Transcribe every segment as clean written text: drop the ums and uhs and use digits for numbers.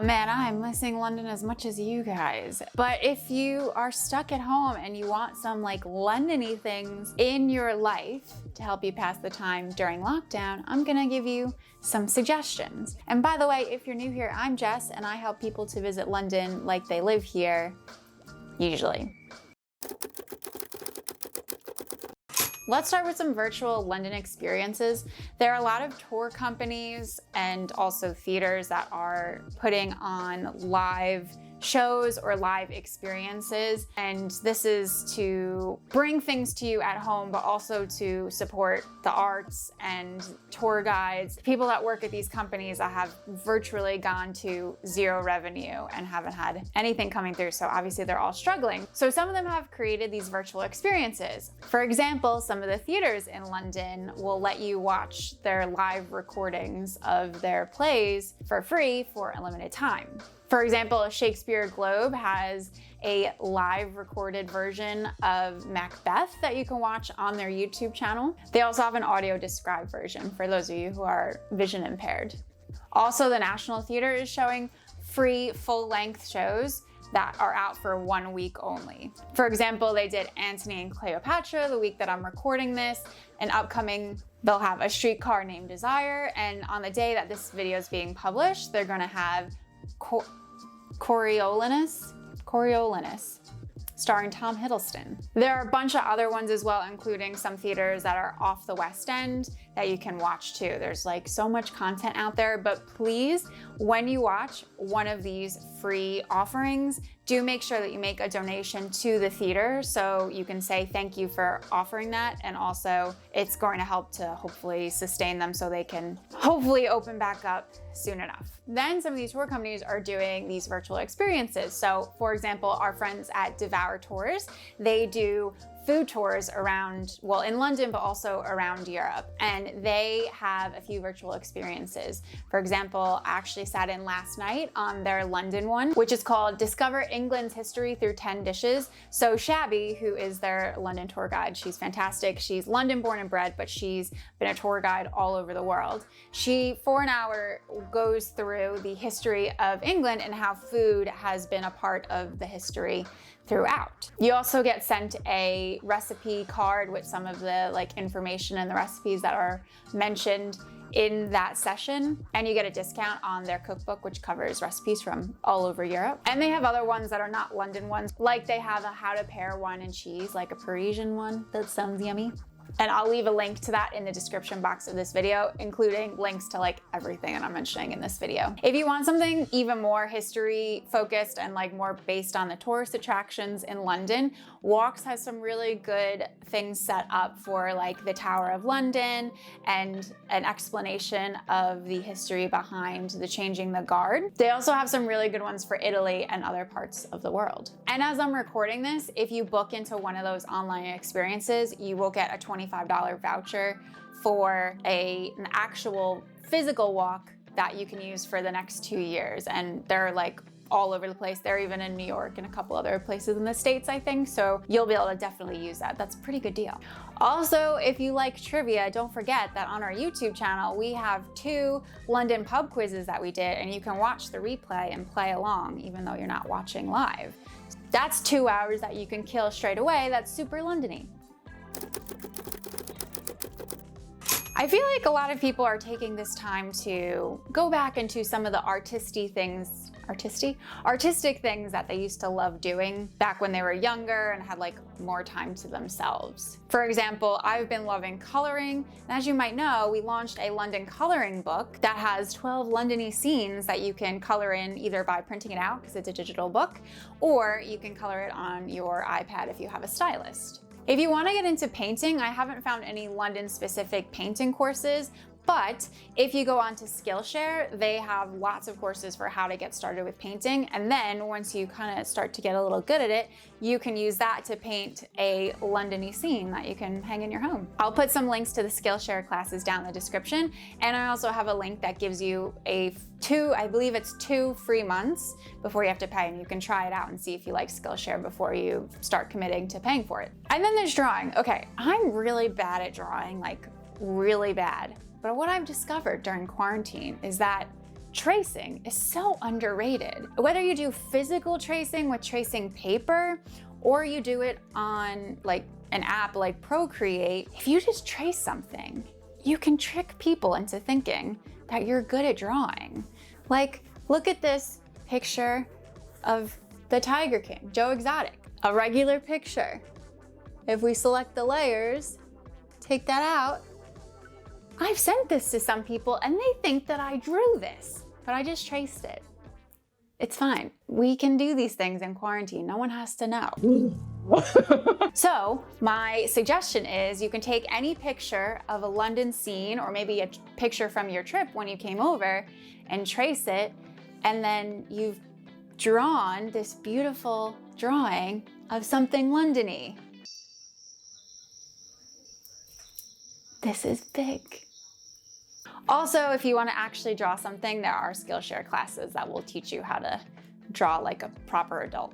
Man, I'm missing London as much as you guys. But if you are stuck at home and you want some like London-y things in your life to help you pass the time during lockdown, I'm gonna give you some suggestions. And by the way, if you're new here, I'm Jess and I help people to visit London like they live here, usually. Let's start with some virtual London experiences. There are a lot of tour companies and also theaters that are putting on live shows or live experiences. And this is to bring things to you at home, but also to support the arts and tour guides. People that work at these companies that have virtually gone to zero revenue and haven't had anything coming through. So obviously they're all struggling. So some of them have created these virtual experiences. For example, some of the theaters in London will let you watch their live recordings of their plays for free for a limited time. For example, Shakespeare Globe has a live recorded version of Macbeth that you can watch on their YouTube channel. They also have an audio described version for those of you who are vision impaired. Also, the National Theatre is showing free full-length shows that are out for 1 week only. For example, they did Antony and Cleopatra the week that I'm recording this, and upcoming they'll have A Streetcar Named Desire, and on the day that this video is being published, they're gonna have Coriolanus, starring Tom Hiddleston. There are a bunch of other ones as well, including some theaters that are off the West End that you can watch too. There's like so much content out there, but please, when you watch one of these free offerings, do make sure that you make a donation to the theater so you can say thank you for offering that, and also it's going to help to hopefully sustain them so they can hopefully open back up soon enough. Then some of these tour companies are doing these virtual experiences. So for example, our friends at DEVOUR Tours, they do food tours around, well, in London, but also around Europe. And they have a few virtual experiences. For example, I actually sat in last night on their London one, which is called Discover England's History Through 10 Dishes. So Shabby, who is their London tour guide, she's fantastic. She's London born and bred, but she's been a tour guide all over the world. She, for an hour, goes through the history of England and how food has been a part of the history throughout. You also get sent a recipe card with some of the information and the recipes that are mentioned in that session, and you get a discount on their cookbook, which covers recipes from all over Europe. And they have other ones that are not London ones, like they have a how to pair wine and cheese, like a Parisian one. That sounds yummy. And I'll leave a link to that in the description box of this video, including links to everything that I'm mentioning in this video. If you want something even more history focused and more based on the tourist attractions in London, Walks has some really good things set up for the Tower of London and an explanation of the history behind the changing the guard. They also have some really good ones for Italy and other parts of the world. And as I'm recording this, if you book into one of those online experiences, you will get a $25 voucher for an actual physical walk that you can use for the next 2 years. And they're all over the place. They're even in New York and a couple other places in the States, I think. So you'll be able to definitely use that. That's a pretty good deal. Also, if you like trivia, don't forget that on our YouTube channel, we have 2 London pub quizzes that we did, and you can watch the replay and play along, even though you're not watching live. That's 2 hours that you can kill straight away. That's super London-y. I feel like a lot of people are taking this time to go back into some of the artistic things that they used to love doing back when they were younger and had more time to themselves. For example, I've been loving coloring, and as you might know, we launched a London coloring book that has 12 London-y scenes that you can color in either by printing it out because it's a digital book, or you can color it on your iPad if you have a stylist. If you want to get into painting, I haven't found any London-specific painting courses, but if you go on to Skillshare, they have lots of courses for how to get started with painting. And then once you kind of start to get a little good at it, you can use that to paint a London-y scene that you can hang in your home. I'll put some links to the Skillshare classes down in the description. And I also have a link that gives you I believe it's 2 free months before you have to pay, and you can try it out and see if you like Skillshare before you start committing to paying for it. And then there's drawing. Okay, I'm really bad at drawing, really bad. But what I've discovered during quarantine is that tracing is so underrated. Whether you do physical tracing with tracing paper, or you do it on like an app like Procreate, if you just trace something, you can trick people into thinking that you're good at drawing. Like, look at this picture of the Tiger King, Joe Exotic, a regular picture. If we select the layers, take that out, I've sent this to some people and they think that I drew this, but I just traced it. It's fine. We can do these things in quarantine. No one has to know. So my suggestion is you can take any picture of a London scene or maybe a picture from your trip when you came over and trace it, and then you've drawn this beautiful drawing of something London-y. This is big. Also, if you want to actually draw something, there are Skillshare classes that will teach you how to draw like a proper adult.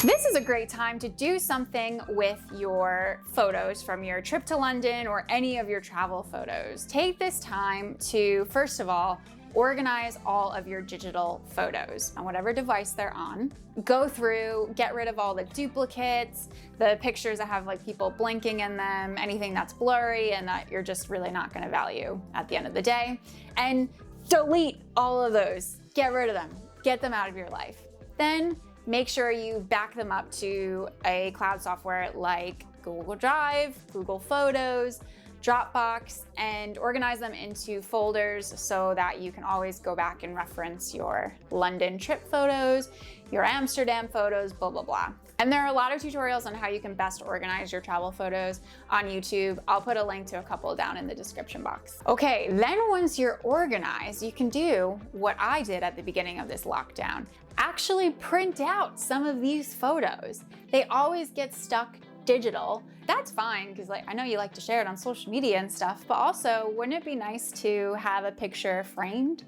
This is a great time to do something with your photos from your trip to London or any of your travel photos. Take this time to, first of all, organize all of your digital photos on whatever device they're on. Go through, get rid of all the duplicates, the pictures that have like people blinking in them, anything that's blurry and that you're just really not gonna value at the end of the day. And delete all of those. Get rid of them. Get them out of your life. Then make sure you back them up to a cloud software like Google Drive, Google Photos, Dropbox, and organize them into folders so that you can always go back and reference your London trip photos, your Amsterdam photos, blah, blah, blah. And there are a lot of tutorials on how you can best organize your travel photos on YouTube. I'll put a link to a couple down in the description box. Okay, then once you're organized, you can do what I did at the beginning of this lockdown. Actually print out some of these photos. They always get stuck digital. That's fine, because like I know you like to share it on social media and stuff, but also wouldn't it be nice to have a picture framed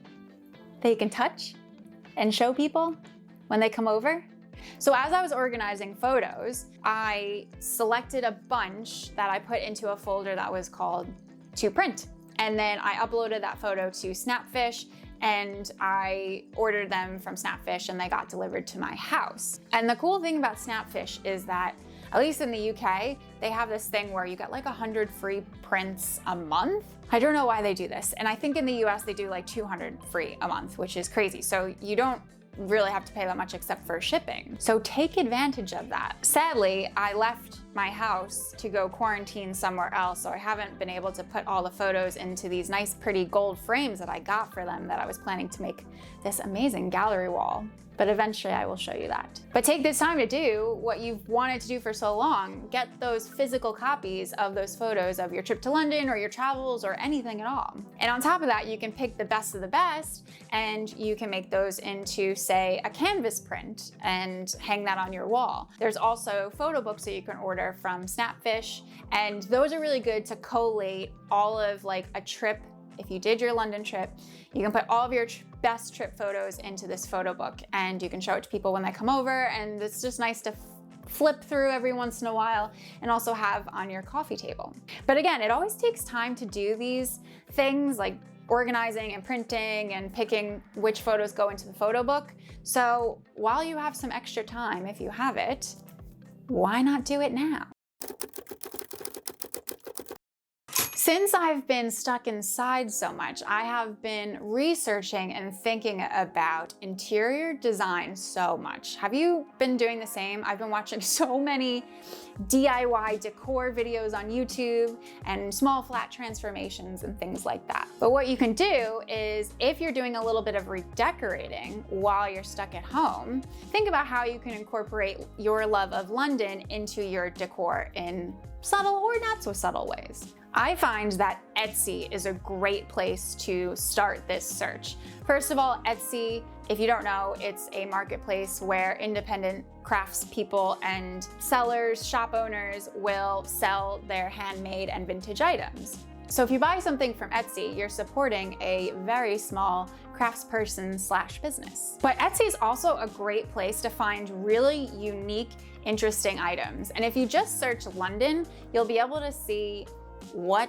that you can touch and show people when they come over? So as I was organizing photos, I selected a bunch that I put into a folder that was called To Print. And then I uploaded that photo to Snapfish and I ordered them from Snapfish and they got delivered to my house. And the cool thing about Snapfish is that, at least in the UK, they have this thing where you get like 100 free prints a month. I don't know why they do this. And I think in the US they do like 200 free a month, which is crazy. So you don't really have to pay that much except for shipping. So take advantage of that. Sadly, I left my house to go quarantine somewhere else, so I haven't been able to put all the photos into these nice pretty gold frames that I got for them that I was planning to make this amazing gallery wall. But eventually I will show you that. But take this time to do what you've wanted to do for so long. Get those physical copies of those photos of your trip to London or your travels or anything at all. And on top of that, you can pick the best of the best and you can make those into, say, a canvas print and hang that on your wall. There's also photo books that you can order from Snapfish, and those are really good to collate all of like a trip. If you did your London trip, you can put all of your best trip photos into this photo book and you can show it to people when they come over, and it's just nice to flip through every once in a while and also have on your coffee table. But again, it always takes time to do these things like organizing and printing and picking which photos go into the photo book. So while you have some extra time, if you have it, why not do it now? Since I've been stuck inside so much, I have been researching and thinking about interior design so much. Have you been doing the same? I've been watching so many DIY decor videos on YouTube and small flat transformations and things like that. But what you can do is, if you're doing a little bit of redecorating while you're stuck at home, think about how you can incorporate your love of London into your decor in subtle or not so subtle ways. I find that Etsy is a great place to start this search. First of all, Etsy, if you don't know, it's a marketplace where independent craftspeople and sellers, shop owners will sell their handmade and vintage items. So if you buy something from Etsy, you're supporting a very small craftsperson / business. But Etsy is also a great place to find really unique, interesting items. And if you just search London, you'll be able to see what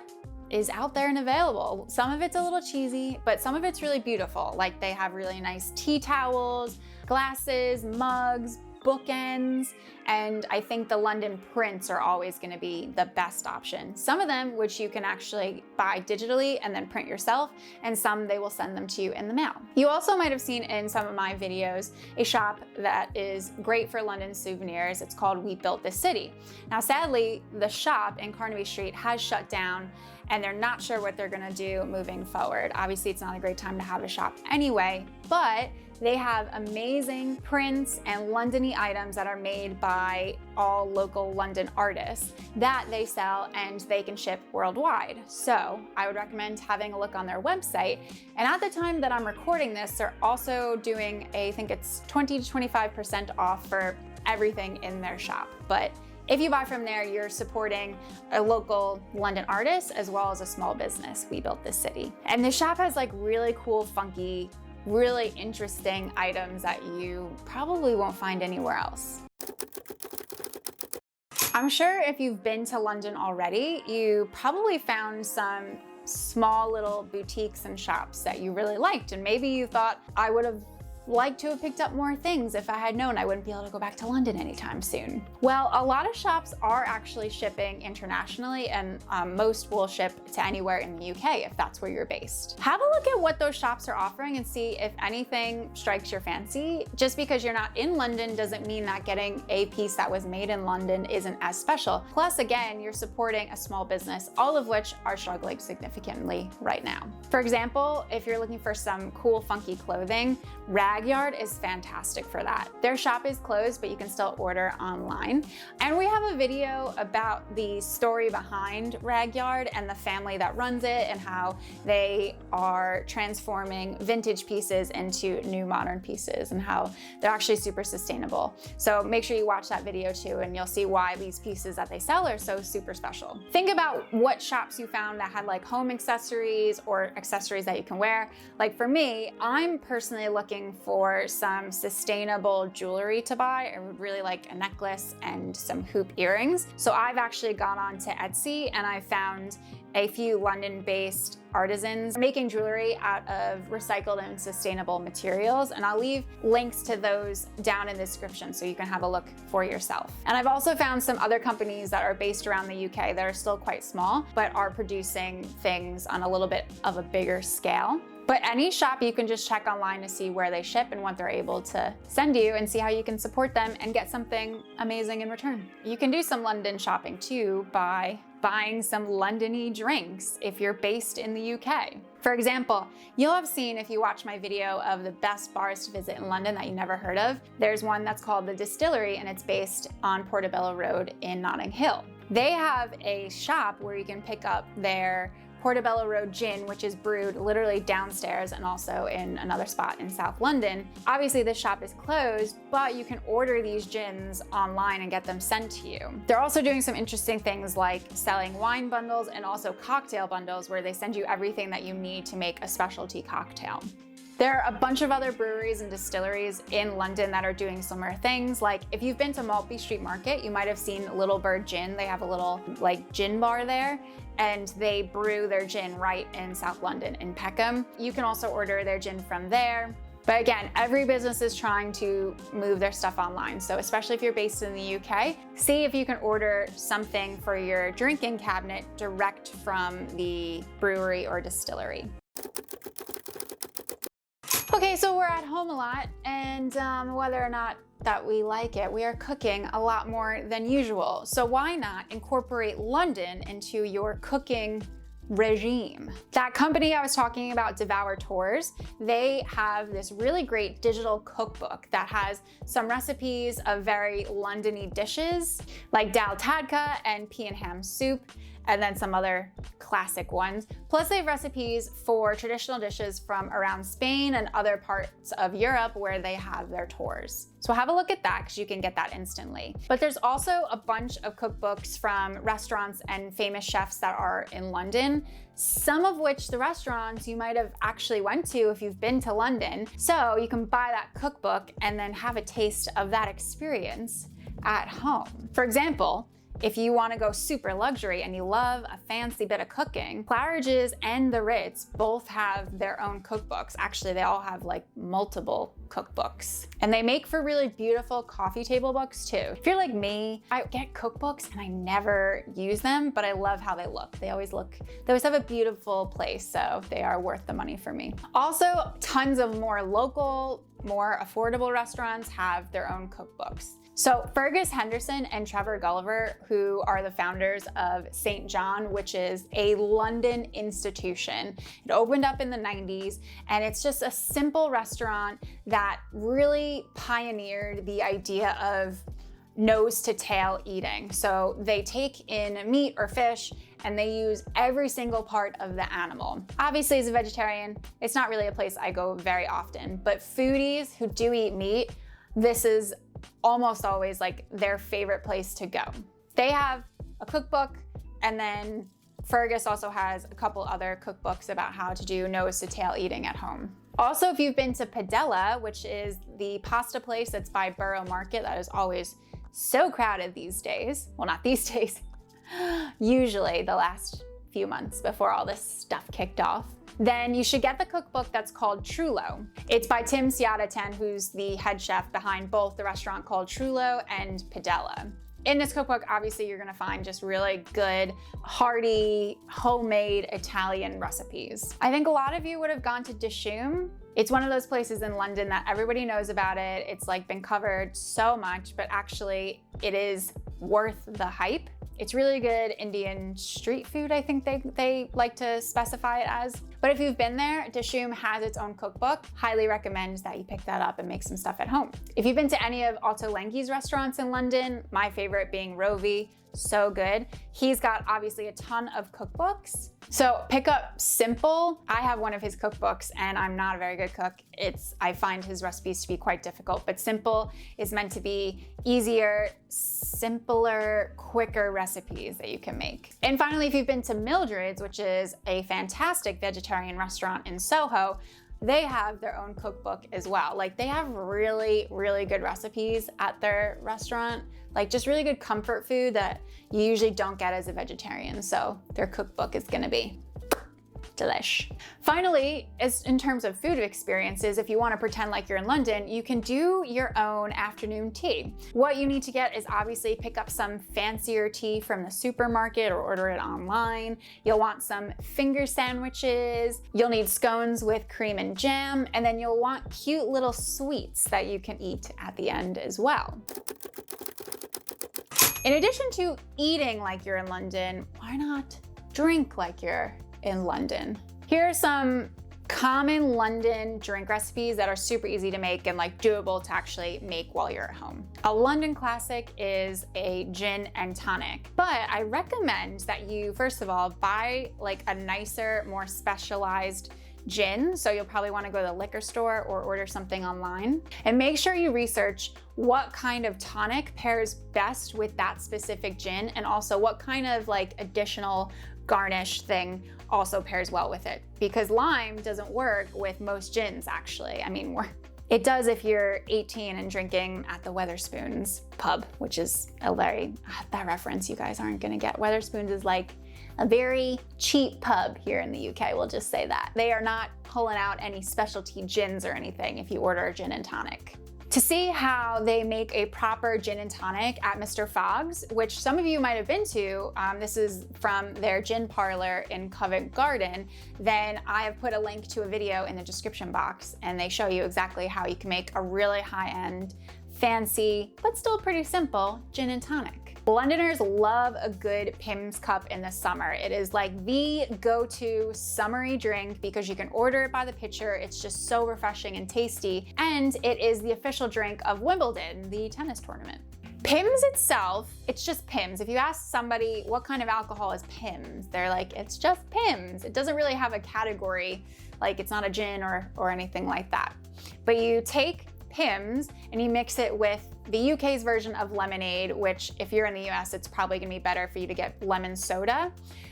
is out there and available. Some of it's a little cheesy, but some of it's really beautiful. Like they have really nice tea towels, glasses, mugs, bookends, and I think the London prints are always going to be the best option. Some of them, which you can actually buy digitally and then print yourself, and some they will send them to you in the mail. You also might have seen in some of my videos a shop that is great for London souvenirs. It's called We Built This City. Now sadly, the shop in Carnaby Street has shut down and they're not sure what they're gonna do moving forward. Obviously, it's not a great time to have a shop anyway, but they have amazing prints and London-y items that are made by all local London artists that they sell and they can ship worldwide. So I would recommend having a look on their website. And at the time that I'm recording this, they're also doing I think it's 20 to 25% off for everything in their shop. But if you buy from there, you're supporting a local London artist as well as a small business. We Built This City. And the shop has like really cool, funky, really interesting items that you probably won't find anywhere else. I'm sure if you've been to London already, you probably found some small little boutiques and shops that you really liked. And maybe you thought, I would have liked to have picked up more things if I had known I wouldn't be able to go back to London anytime soon. Well, a lot of shops are actually shipping internationally, and most will ship to anywhere in the UK if that's where you're based. Have a look at what those shops are offering and see if anything strikes your fancy. Just because you're not in London doesn't mean that getting a piece that was made in London isn't as special. Plus, again, you're supporting a small business, all of which are struggling significantly right now. For example, if you're looking for some cool, funky clothing, Ragyard is fantastic for that. Their shop is closed, but you can still order online. And we have a video about the story behind Ragyard and the family that runs it and how they are transforming vintage pieces into new modern pieces and how they're actually super sustainable. So make sure you watch that video too, and you'll see why these pieces that they sell are so super special. Think about what shops you found that had like home accessories or accessories that you can wear. Like for me, I'm personally looking for some sustainable jewelry to buy. I would really like a necklace and some hoop earrings. So I've actually gone on to Etsy and I found a few London-based artisans making jewelry out of recycled and sustainable materials. And I'll leave links to those down in the description so you can have a look for yourself. And I've also found some other companies that are based around the UK that are still quite small, but are producing things on a little bit of a bigger scale. But any shop you can just check online to see where they ship and what they're able to send you and see how you can support them and get something amazing in return. You can do some London shopping too by buying some London-y drinks if you're based in the UK. For example, you'll have seen if you watch my video of the best bars to visit in London that you never heard of, there's one that's called the Distillery and it's based on Portobello Road in Notting Hill. They have a shop where you can pick up their Portobello Road gin, which is brewed literally downstairs and also in another spot in South London. Obviously this shop is closed, but you can order these gins online and get them sent to you. They're also doing some interesting things like selling wine bundles and also cocktail bundles where they send you everything that you need to make a specialty cocktail. There are a bunch of other breweries and distilleries in London that are doing similar things. Like if you've been to Maltby Street Market, you might have seen Little Bird Gin. They have a little like gin bar there and they brew their gin right in South London in Peckham. You can also order their gin from there. But again, every business is trying to move their stuff online. So especially if you're based in the UK, see if you can order something for your drinking cabinet direct from the brewery or distillery. Okay, so we're at home a lot, and whether or not that we like it, we are cooking a lot more than usual. So why not incorporate London into your cooking regime? That company I was talking about, DEVOUR Tours, they have this really great digital cookbook that has some recipes of very London-y dishes like dal tadka and pea and ham soup, and then some other classic ones. Plus they have recipes for traditional dishes from around Spain and other parts of Europe where they have their tours. So have a look at that because you can get that instantly. But there's also a bunch of cookbooks from restaurants and famous chefs that are in London, some of which the restaurants you might have actually went to if you've been to London. So you can buy that cookbook and then have a taste of that experience at home. For example, if you want to go super luxury and you love a fancy bit of cooking, CLARIDGE'S and the Ritz both have their own cookbooks. Actually, they all have like multiple cookbooks. And they make for really beautiful coffee table books too. If you're like me, I get cookbooks and I never use them, but I love how they look. They always have a beautiful place, so they are worth the money for me. Also, tons of more local, more affordable restaurants have their own cookbooks. So Fergus Henderson and Trevor Gulliver, who are the founders of St. John, which is a London institution. It opened up in the 90s, and it's just a simple restaurant that really pioneered the idea of nose to tail eating. So they take in meat or fish and they use every single part of the animal. Obviously, as a vegetarian, it's not really a place I go very often, but foodies who do eat meat, this is almost always like their favorite place to go. They have a cookbook, and then Fergus also has a couple other cookbooks about how to do nose to tail eating at home. Also, if you've been to Padella, which is the pasta place that's by Borough Market, that is always so crowded these days. Well, not these days, usually the last few months before all this stuff kicked off. Then you should get the cookbook that's called Trullo. It's by Tim Siadaten, who's the head chef behind both the restaurant called Trullo and Padella. In this cookbook, obviously, you're gonna find just really good, hearty, homemade Italian recipes. I think a lot of you would have gone to DISHOOM. It's one of those places in London that everybody knows about it. It's like been covered so much, but actually it is worth the hype. It's really good Indian street food, I think they like to specify it as. But if you've been there, DISHOOM has its own cookbook. Highly recommend that you pick that up and make some stuff at home. If you've been to any of Ottolenghi's restaurants in London, my favorite being Rovi, so good. He's got obviously a ton of cookbooks. So pick up Simple. I have one of his cookbooks and I'm not a very good cook. I find his recipes to be quite difficult, but Simple is meant to be easier, simpler, quicker recipes that you can make. And finally, if you've been to MILDRED'S, which is a fantastic vegetarian restaurant in Soho, they have their own cookbook as well. Like they have really, really good recipes at their restaurant, like just really good comfort food that you usually don't get as a vegetarian. So their cookbook is gonna be delish. Finally, in terms of food experiences, if you want to pretend like you're in London, you can do your own afternoon tea. What you need to get is obviously pick up some fancier tea from the supermarket or order it online. You'll want some finger sandwiches. You'll need scones with cream and jam, and then you'll want cute little sweets that you can eat at the end as well. In addition to eating like you're in London, why not drink like you're in London? Here are some common London drink recipes that are super easy to make and like doable to actually make while you're at home. A London classic is a gin and tonic, but I recommend that you first of all buy like a nicer, more specialized gin. So you'll probably want to go to the liquor store or order something online, and make sure you research what kind of tonic pairs best with that specific gin, and also what kind of like additional garnish thing also pairs well with it, because lime doesn't work with most gins actually. I mean, it does if you're 18 and drinking at the Wetherspoons pub, which is a very, that reference you guys aren't gonna get. Wetherspoons is like a very cheap pub here in the UK, we'll just say that. They are not pulling out any specialty gins or anything if you order a gin and tonic. To see how they make a proper gin and tonic at Mr. Fogg's, which some of you might have been to, this is from their gin parlor in Covent Garden, then I have put a link to a video in the description box, and they show you exactly how you can make a really high-end, fancy, but still pretty simple gin and tonic. Londoners love a good PIMMS cup in the summer. It is like the go-to summery drink because you can order it by the pitcher. It's just so refreshing and tasty. And it is the official drink of Wimbledon, the tennis tournament. PIMMS itself, it's just PIMMS. If you ask somebody what kind of alcohol is PIMMS, they're like, it's just PIMMS. It doesn't really have a category, like it's not a gin or anything like that. But you take PIMMS and you mix it with the UK's version of lemonade, which if you're in the US, it's probably gonna be better for you to get lemon soda.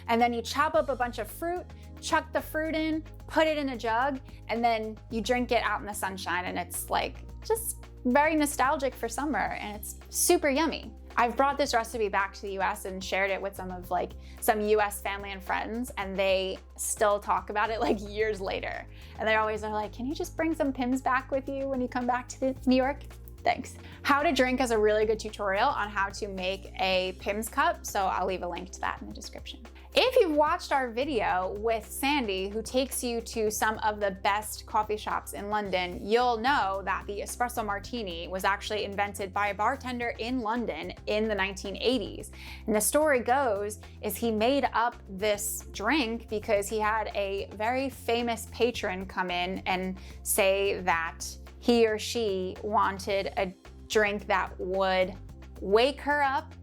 And then you chop up a bunch of fruit, chuck the fruit in, put it in a jug, and then you drink it out in the sunshine, and it's like just very nostalgic for summer, and it's super yummy. I've brought this recipe back to the US and shared it with some US family and friends, and they still talk about it like years later. And they always are like, can you just bring some PIMMS back with you when you come back to New York? Thanks. How to Drink is a really good tutorial on how to make a PIMMS cup, so I'll leave a link to that in the description. If you've watched our video with Sandy, who takes you to some of the best coffee shops in London, you'll know that the espresso martini was actually invented by a bartender in London in the 1980s. And the story goes is he made up this drink because he had a very famous patron come in and say that he or she wanted a drink that would wake her up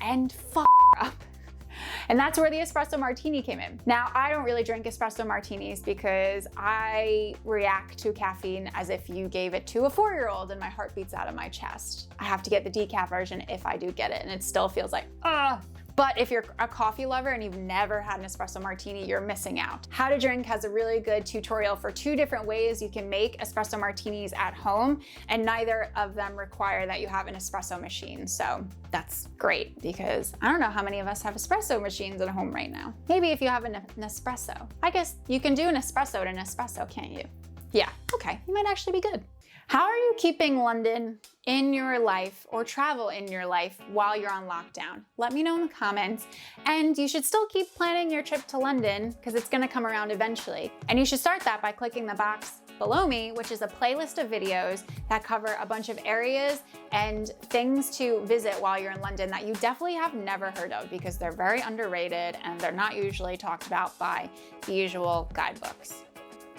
and fuck her up. And that's where the espresso martini came in. Now, I don't really drink espresso martinis because I react to caffeine as if you gave it to a 4-year-old and my heart beats out of my chest. I have to get the decaf version if I do get it, and it still feels like, ugh. But if you're a coffee lover and you've never had an espresso martini, you're missing out. How to Drink has a really good tutorial for 2 different ways you can make espresso martinis at home, and neither of them require that you have an espresso machine. So that's great because I don't know how many of us have espresso machines at home right now. Maybe if you have an espresso. I guess you can do an espresso to an espresso, can't you? Yeah, okay, you might actually be good. How are you keeping London in your life or travel in your life while you're on lockdown? Let me know in the comments. And you should still keep planning your trip to London because it's gonna come around eventually. And you should start that by clicking the box below me, which is a playlist of videos that cover a bunch of areas and things to visit while you're in London that you definitely have never heard of because they're very underrated and they're not usually talked about by the usual guidebooks.